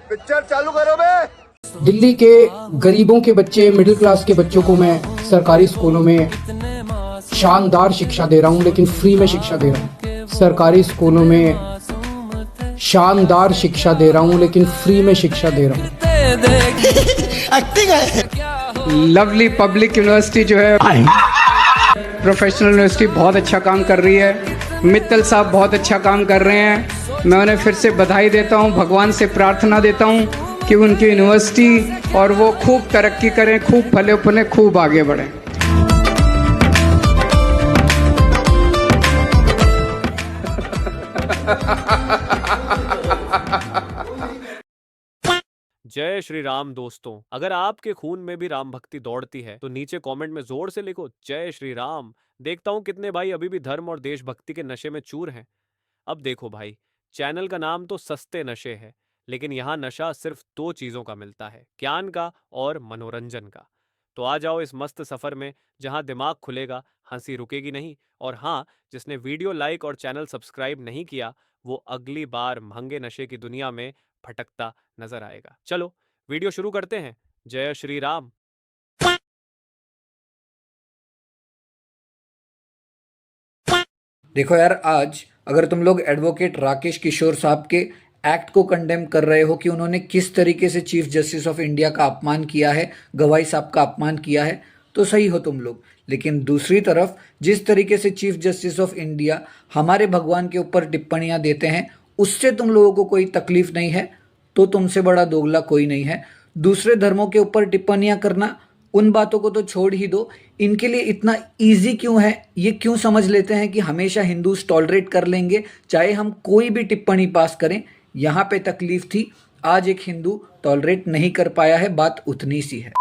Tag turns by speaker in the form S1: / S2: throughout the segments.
S1: Picture चालू करो बे।
S2: दिल्ली के गरीबों के बच्चे, मिडिल क्लास के बच्चों को मैं सरकारी स्कूलों में शानदार शिक्षा दे रहा हूं, लेकिन फ्री में शिक्षा दे रहा हूं। सरकारी स्कूलों में शानदार शिक्षा दे रहा हूं, लेकिन फ्री में शिक्षा दे रहा हूं। लवली पब्लिक यूनिवर्सिटी जो है, प्रोफेशनल यूनिवर्सिटी, बहुत अच्छा काम कर रही है। मित्तल साहब बहुत अच्छा काम कर रहे हैं। मैं उन्हें फिर से बधाई देता हूं, भगवान से प्रार्थना देता हूं कि उनकी यूनिवर्सिटी और वो खूब तरक्की करें, खूब फले फूलें, खूब आगे बढ़ें।
S3: जय श्री राम दोस्तों, अगर आपके खून में भी राम भक्ति दौड़ती है तो नीचे कमेंट में जोर से लिखो जय श्री राम। देखता हूं कितने भाई अभी भी धर्म और देशभक्ति के नशे में चूर हैं। अब देखो भाई, चैनल का नाम तो सस्ते नशे है, लेकिन यहाँ नशा सिर्फ दो चीजों का मिलता है, ज्ञान का और मनोरंजन का। तो आ जाओ इस मस्त सफर में, जहां दिमाग खुलेगा, हंसी रुकेगी नहीं। और हाँ, जिसने वीडियो लाइक और चैनल सब्सक्राइब नहीं किया, वो अगली बार महंगे नशे की दुनिया में भटकता नजर आएगा। चलो वीडियो शुरू करते हैं। जय श्री राम।
S2: देखो यार, आज अगर तुम लोग एडवोकेट राकेश किशोर साहब के एक्ट को कंडेम कर रहे हो कि उन्होंने किस तरीके से चीफ जस्टिस ऑफ इंडिया का अपमान किया है, गवाई साहब का अपमान किया है, तो सही हो तुम लोग। लेकिन दूसरी तरफ जिस तरीके से चीफ जस्टिस ऑफ इंडिया हमारे भगवान के ऊपर टिप्पणियां देते हैं, उससे तुम लोगों को कोई तकलीफ नहीं है, तो तुमसे बड़ा दोगला कोई नहीं है। दूसरे धर्मों के ऊपर टिप्पणियां करना, उन बातों को तो छोड़ ही दो। इनके लिए इतना इजी क्यों है? ये क्यों समझ लेते हैं कि हमेशा हिंदूज टॉलरेट कर लेंगे चाहे हम कोई भी टिप्पणी पास करें? यहाँ पे तकलीफ थी, आज एक हिंदू टॉलरेट नहीं कर पाया है, बात उतनी सी है।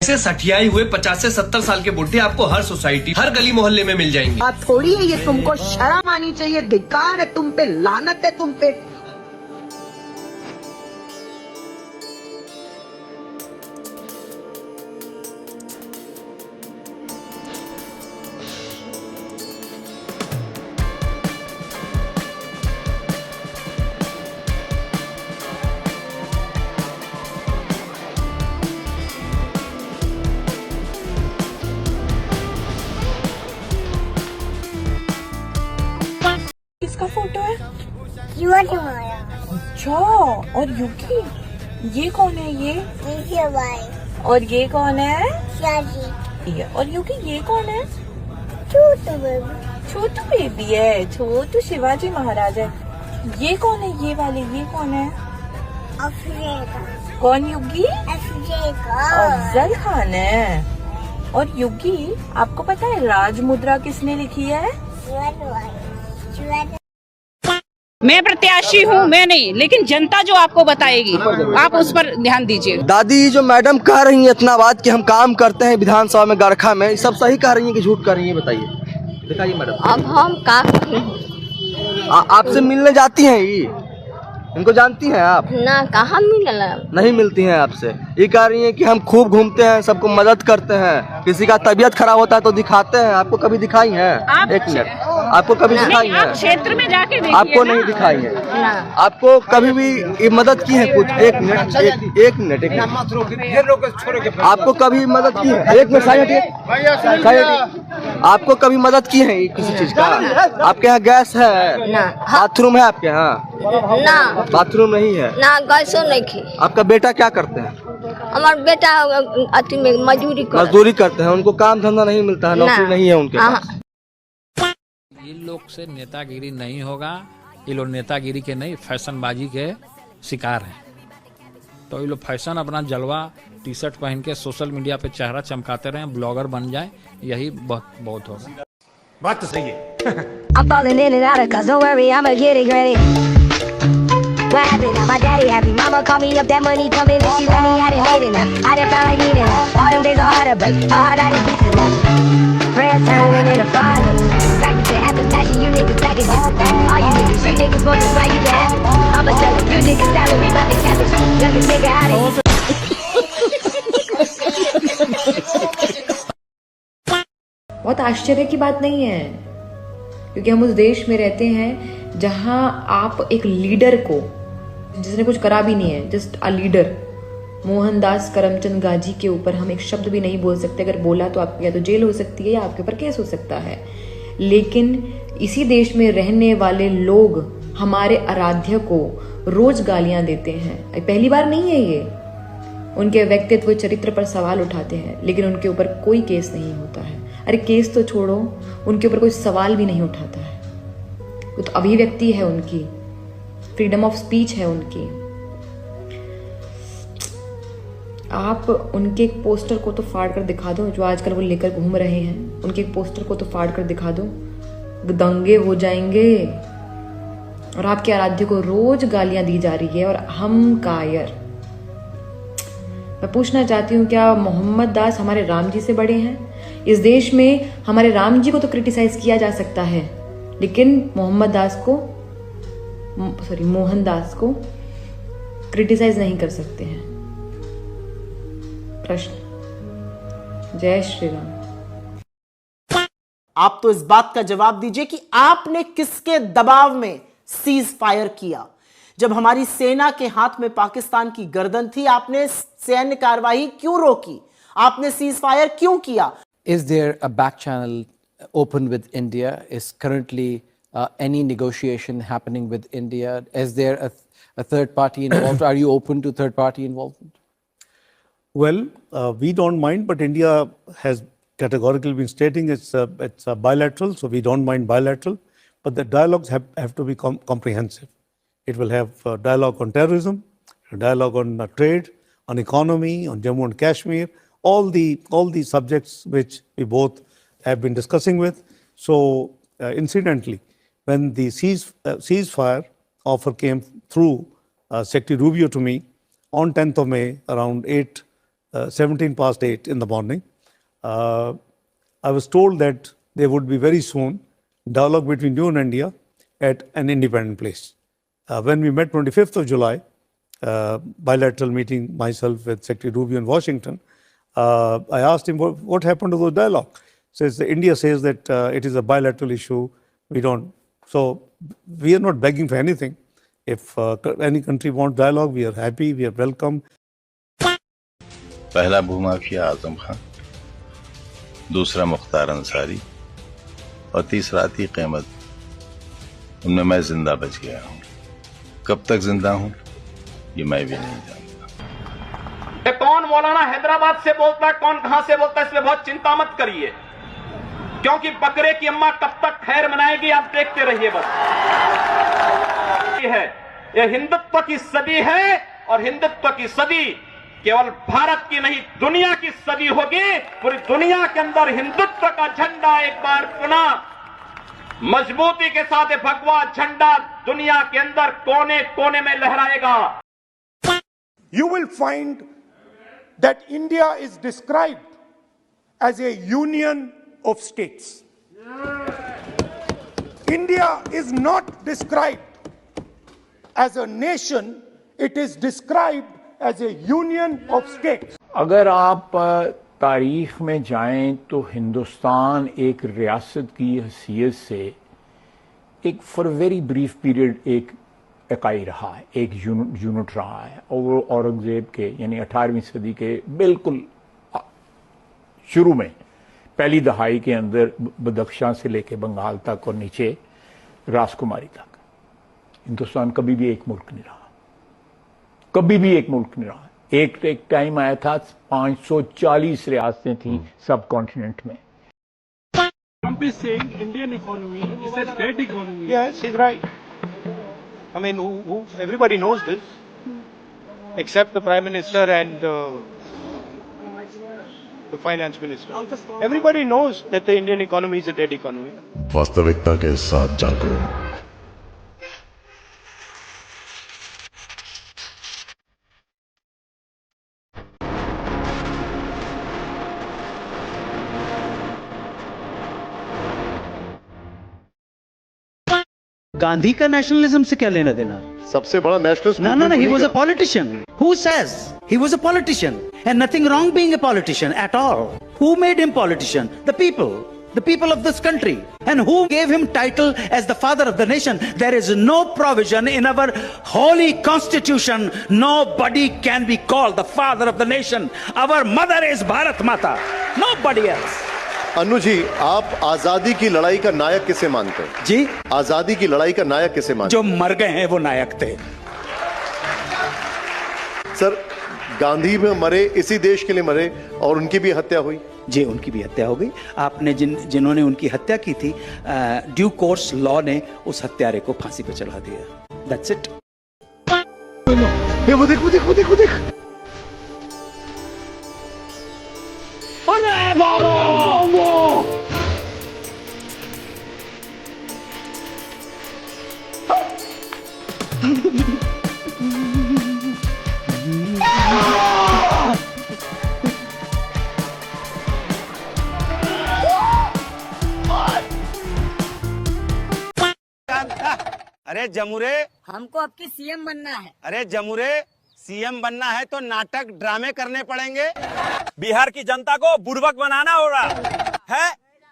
S4: ऐसे सठियाए हुए 50 से 70 साल के बुढ़े आपको हर सोसाइटी, हर गली मोहल्ले में मिल जाएंगे।
S5: बात थोड़ी है ये, तुमको शर्म आनी चाहिए। धिक्कार है तुम पे, लानत है तुम पे।
S6: किसका फोटो है?
S7: युवा तुम्हारा।
S6: अच्छा, और युकी, ये कौन है? ये
S7: भाई।
S6: और ये कौन है?
S7: शाजी।
S6: ये, और युकी ये कौन है?
S7: छोटू बेबी।
S6: छोटू बेबी है, छोटू शिवाजी महाराज है। ये कौन है? ये वाले, ये कौन है?
S7: अफरीका।
S6: कौन युगी?
S7: अफरीका।
S6: अफजल खान है। और युगी, आपको पता है राज मुद्रा किसने लिखी है?
S8: मैं प्रत्याशी हूँ, मैं नहीं, लेकिन जनता जो आपको बताएगी, आप उस पर ध्यान दीजिए।
S9: दादी जो मैडम कह रही है इतना बात कि हम काम करते हैं विधानसभा में गरखा में, सब सही कह रही है कि झूठ कह रही है? बताइए, दिखाइए मैडम।
S7: अब हम का करें?
S9: आपसे मिलने जाती हैं ये? इनको जानती हैं आप?
S7: ना, कहाँ मिलना?
S9: नहीं मिलती हैं आपसे। ये कह रही हैं कि हम खूब घूमते हैं, सबको मदद करते हैं, किसी का तबीयत खराब होता है तो दिखाते हैं। आपको कभी दिखाई है? एक मिनट, आपको कभी दिखाई है?
S8: क्षेत्र में जाके देखिए।
S9: आपको नहीं दिखाई है? आपको कभी भी ये मदद की है कुछ? एक मिनट, एक मिनट, एक मिनट। आपको कभी मदद की है? एक मिनट, आपको कभी मदद की है किसी चीज का? आपके यहाँ गैस है? बाथरूम है आपके यहाँ?
S7: ना,
S9: बाथरूम नहीं है
S7: ना, गैसो नहीं की।
S9: आपका बेटा क्या करते हैं?
S7: हमारा बेटा अति में
S9: मजदूरी करते हैं, उनको काम धंधा नहीं मिलता है, नौकरी नहीं है उनके पास।
S10: इन लोग से नेतागिरी नहीं होगा। ये लोग नेतागिरी के नहीं, फैशनबाजी के शिकार हैं। तो ये लोग फैशन, अपना जलवा, टी शर्ट पहन के सोशल मीडिया पे चेहरा चमकाते रहे, ब्लॉगर बन जाए, यही बहुत होगा।
S4: बात तो सही है।
S7: I'm falling in and out of cause don't worry, I'ma get it ready. What happened? My daddy happy. Mama call me up, that money coming and she let me out and hating her. I done felt like eating her. All them days are harder, but my heart out in pieces now. Friends turning into fire. Back to happen, fashion, you niggas back it up. All you niggas, you niggas want to buy you that. I'ma sell it, you niggas salary, about the cabbage. Youngest nigga out of here.
S11: बहुत आश्चर्य की बात नहीं है, क्योंकि हम उस देश में रहते हैं जहां आप एक लीडर को जिसने कुछ करा भी नहीं है, just a leader. Mohandas Karamchand Gandhi के ऊपर हम एक शब्द भी नहीं बोल सकते। अगर बोला तो आपको या तो जेल हो सकती है या आपके ऊपर केस हो सकता है। लेकिन इसी देश में रहने वाले लोग हमारे आराध्य को रोज गालियां देते हैं। पहली बार नहीं है ये। उनके व्यक्तित्व चरित्र पर सवाल उठाते हैं, लेकिन उनके ऊपर कोई केस नहीं होता है। अरे केस तो छोड़ो, उनके ऊपर कोई सवाल भी नहीं उठाता है। वो तो अभिव्यक्ति है उनकी, फ्रीडम ऑफ स्पीच है उनकी। आप उनके एक पोस्टर को तो फाड़ कर दिखा दो, जो आजकल वो लेकर घूम रहे हैं। उनके एक पोस्टर को तो फाड़ कर दिखा दो, दंगे हो जाएंगे। और आपके आराध्य को रोज गालियां दी जा रही है और हम कायर। मैं पूछना चाहती हूँ, क्या मोहम्मद दास हमारे राम जी से बड़े हैं? इस देश में हमारे राम जी को तो क्रिटिसाइज किया जा सकता है, लेकिन मोहनदास को क्रिटिसाइज नहीं कर सकते हैं। प्रश्न। जय श्री राम।
S1: आप तो इस बात का जवाब दीजिए कि आपने किसके दबाव में सीज फायर किया? जब हमारी सेना के हाथ में पाकिस्तान की गर्दन थी, आपने सैन्य कार्रवाई क्यों रोकी? आपने सीज फायर क्यों किया?
S12: Is there a back channel open with India? Is currently any negotiation happening with India? Is there a third party involved? Are you open to third party involvement?
S13: Well, we don't mind, but India has categorically been stating it's a bilateral, so we don't mind bilateral. But the dialogues have to be comprehensive. It will have dialogue on terrorism, dialogue on trade, on economy, on Jammu and Kashmir, all the subjects which we both have been discussing with. So, incidentally, when the ceasefire offer came through Secretary Rubio to me on 10th of May around 17 past 8 in the morning, I was told that there would be very soon dialogue between you and India at an independent place. When we met 25th of July, bilateral meeting myself with Secretary Rubio in Washington, I asked him what happened to the dialogue. India says that it is a bilateral issue. So we are not begging for anything. If any country wants dialogue, we are happy, we are welcome.
S14: पहला भूमाफिया आजम खान, दूसरा मुख्तार अंसारी और तीसरा अतीक अहमद। उनमें मैं जिंदा बच गया हूँ। कब तक जिंदा हूँ ये मैं भी नहीं जानता।
S15: कौन मौलाना हैदराबाद से बोलता है, कौन कहां से बोलता है, इसमें बहुत चिंता मत करिए, क्योंकि बकरे की अम्मा कब तक खैर मनाएगी आप देखते रहिए। बस ये हिंदुत्व की सदी है, और हिंदुत्व की सदी केवल भारत की नहीं दुनिया की सदी होगी। पूरी दुनिया के अंदर हिंदुत्व का झंडा एक बार पुनः मजबूती के साथ भगवा झंडा दुनिया के अंदर कोने कोने में लहराएगा।
S16: You will find that India is described as a union of states. India is not described as a nation, it is described as a union of states.
S17: अगर आप तारीख में जाएं तो हिंदुस्तान एक रियासत की हैसियत से एक फॉर वेरी ब्रीफ पीरियड एक इकाई रहा है, एक यूनिट रहा है। और वो औरंगजेब के यानी 18वीं सदी के बिल्कुल शुरू में पहली दहाई के अंदर बदख्शां से लेके बंगाल तक और नीचे राजकुमारी तक हिंदुस्तान कभी भी एक मुल्क नहीं रहा, कभी भी एक मुल्क नहीं रहा। एक टाइम आया था 540 रियासतें थी सब कॉन्टिनेंट में।
S18: Trump is saying Indian economy is a dead economy.
S16: Yes, he's right. I mean, everybody knows this, except the Prime Minister and the Finance Minister. Everybody knows that the Indian economy is a dead economy.
S19: वास्तविकता के साथ जागो।
S20: गांधी का nationalism से क्या लेना देना?
S19: सबसे बड़ा nationalist
S20: No, he was a politician. Who says he was a politician? And nothing wrong being a politician at all. Who made him politician? The people. The people of this country. And who gave him title as the father of the nation? There is no provision in our holy constitution. Nobody can be called the father of the nation. Our mother is Bharat Mata. Nobody else.
S19: Anu ji, आप आजादी की लड़ाई का नायक किसे मानते हैं?
S20: जी,
S19: आजादी की लड़ाई का नायक किसे मानते
S20: हैं? जो मर गए हैं वो नायक थे।
S19: सर, गांधी में मरे, इसी देश के लिए मरे और उनकी भी हत्या हुई।
S20: जी, उनकी भी हत्या हो गई। आपने जिन्होंने उनकी हत्या की थी, ड्यू कोर्स लॉ ने उस हत्यारे को फांसी पे चढ़ा दिया। That's it.
S19: वो देख, वो देख, वो देख, वो देख।
S18: अरे बाबा,
S21: अरे जमुरे,
S5: हमको आपकी सीएम बनना है।
S21: अरे जमुरे, सीएम बनना है तो नाटक ड्रामे करने पड़ेंगे। बिहार की जनता को बुड़बक बनाना होगा, है?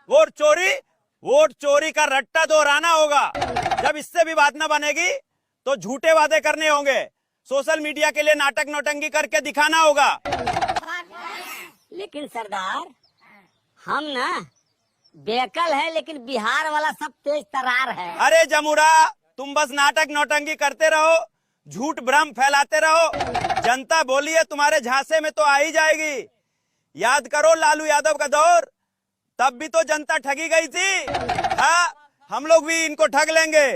S21: वोट चोरी का रट्टा दोहराना होगा। जब इससे भी बात न बनेगी तो झूठे वादे करने होंगे, सोशल मीडिया के लिए नाटक नौटंकी करके दिखाना होगा।
S5: लेकिन सरदार, हम ना बेकल है, लेकिन बिहार वाला सब तेज तर्रार है।
S21: अरे जमुरा, तुम बस नाटक नौटंकी करते रहो, झूठ भ्रम फैलाते रहो। जनता बोली है तुम्हारे झांसे में तो आ ही जाएगी। याद करो लालू यादव का दौर, तब भी तो जनता ठगी गई थी। हाँ, हम लोग भी इनको ठग लेंगे।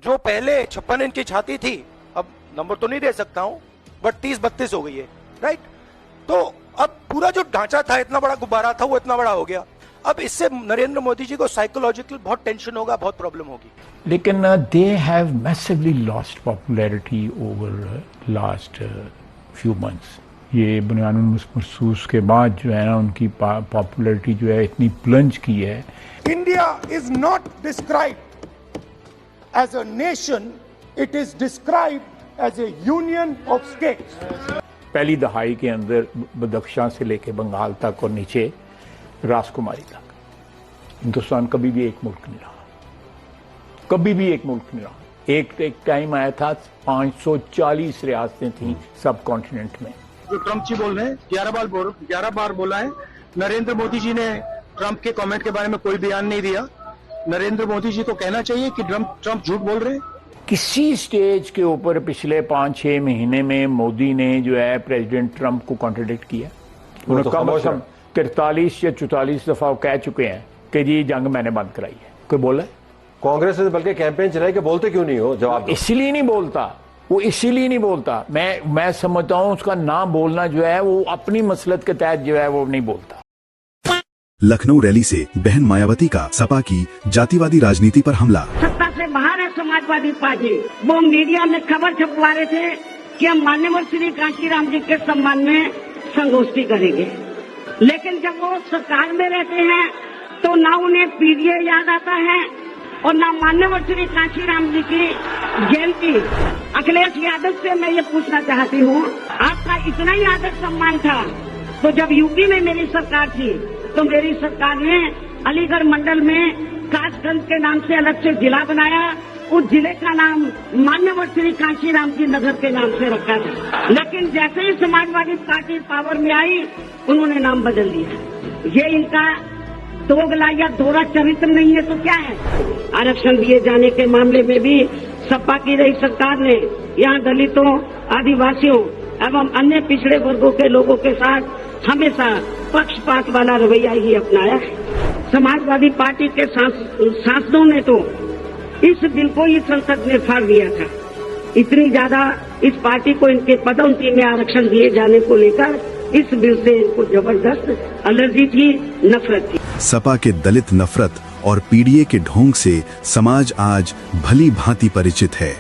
S16: जो पहले 56 इंच की छाती थी, अब नंबर तो नहीं दे सकता हूँ, बट 30-32 हो गई है, राइट? तो अब पूरा जो ढांचा था, इतना बड़ा गुब्बारा था, वो इतना बड़ा हो गया। अब इससे नरेंद्र मोदी जी को साइकोलॉजिकल बहुत टेंशन होगा, बहुत प्रॉब्लम होगी।
S17: लेकिन they have massively lost popularity over last few months. ये बुनियादुल महसूस के बाद जो है ना, उनकी पॉपुलैरिटी जो है इतनी प्लंज की है।
S16: India is not described as a nation, it is described as a union of states.
S17: पहली दहाई के अंदर बदख्शां से लेके बंगाल तक और नीचे राजकुमारी तक हिंदुस्तान कभी भी एक मुल्क नहीं रहा, कभी भी एक मुल्क नहीं रहा। एक टाइम आया था 540 रियासतें थी सब कॉन्टिनेंट में।
S16: जो ट्रम्प जी बोल रहे हैं, 11 बार बोला है। नरेंद्र मोदी जी ने ट्रम्प के कमेंट के बारे में कोई बयान नहीं दिया। नरेंद्र मोदी जी को कहना चाहिए कि ट्रम्प झूठ बोल रहे हैं।
S17: किसी स्टेज के ऊपर पिछले 5-6 महीने में मोदी ने जो है प्रेसिडेंट ट्रम्प को कॉन्ट्रडिक्ट किया। उन्होंने कम से कम 43 या 44 दफा कह चुके हैं कि जी जंग मैंने बंद कराई है। कोई बोला है?
S19: कांग्रेस ने बल्कि कैंपेन चलाई कि बोलते क्यों नहीं हो? जवाब
S17: इसीलिए नहीं बोलता, वो इसीलिए नहीं बोलता। मैं समझता हूं उसका ना बोलना जो है वो अपनी मसलत के तहत जो है वो नहीं बोलता।
S22: लखनऊ रैली से बहन मायावती का सपा की जातिवादी राजनीति पर हमला।
S5: सत्ता से बाहर है समाजवादी पार्टी। वो मीडिया में खबर छपवा रहे थे कि हम माननीय श्री कांशीराम जी के सम्मान में संगोष्ठी करेंगे, लेकिन जब वो सरकार में रहते हैं तो ना उन्हें पीडीए याद आता है और ना माननीय श्री कांशीराम जी की जयंती। अखिलेश यादव से मैं ये पूछना चाहती हूँ, आपका इतना ही आदर सम्मान था तो जब यूपी में मेरी सरकार थी तो मेरी सरकार ने अलीगढ़ मंडल में कासगंज के नाम से अलग से जिला बनाया। उस जिले का नाम माननीय श्री कांशीराम जी नगर के नाम से रखा था, लेकिन जैसे ही समाजवादी पार्टी पावर में आई उन्होंने नाम बदल दिया। ये इनका दोगला या दोहरा चरित्र नहीं है तो क्या है? आरक्षण दिए जाने के मामले में भी सपा की रही सरकार ने यहाँ दलितों, आदिवासियों एवं अन्य पिछड़े वर्गों के लोगों के साथ हमेशा पक्षपात वाला रवैया ही अपनाया है। समाजवादी पार्टी के सांसदों ने तो इस बिल को ही संसद में फाड़ दिया था। इतनी ज्यादा इस पार्टी को इनके पदोन्नति में आरक्षण दिए जाने को लेकर इस बिल से इनको जबरदस्त एलर्जी थी, नफरत थी।
S22: सपा के दलित नफरत और पीडीए के ढोंग से समाज आज भली भांति परिचित है।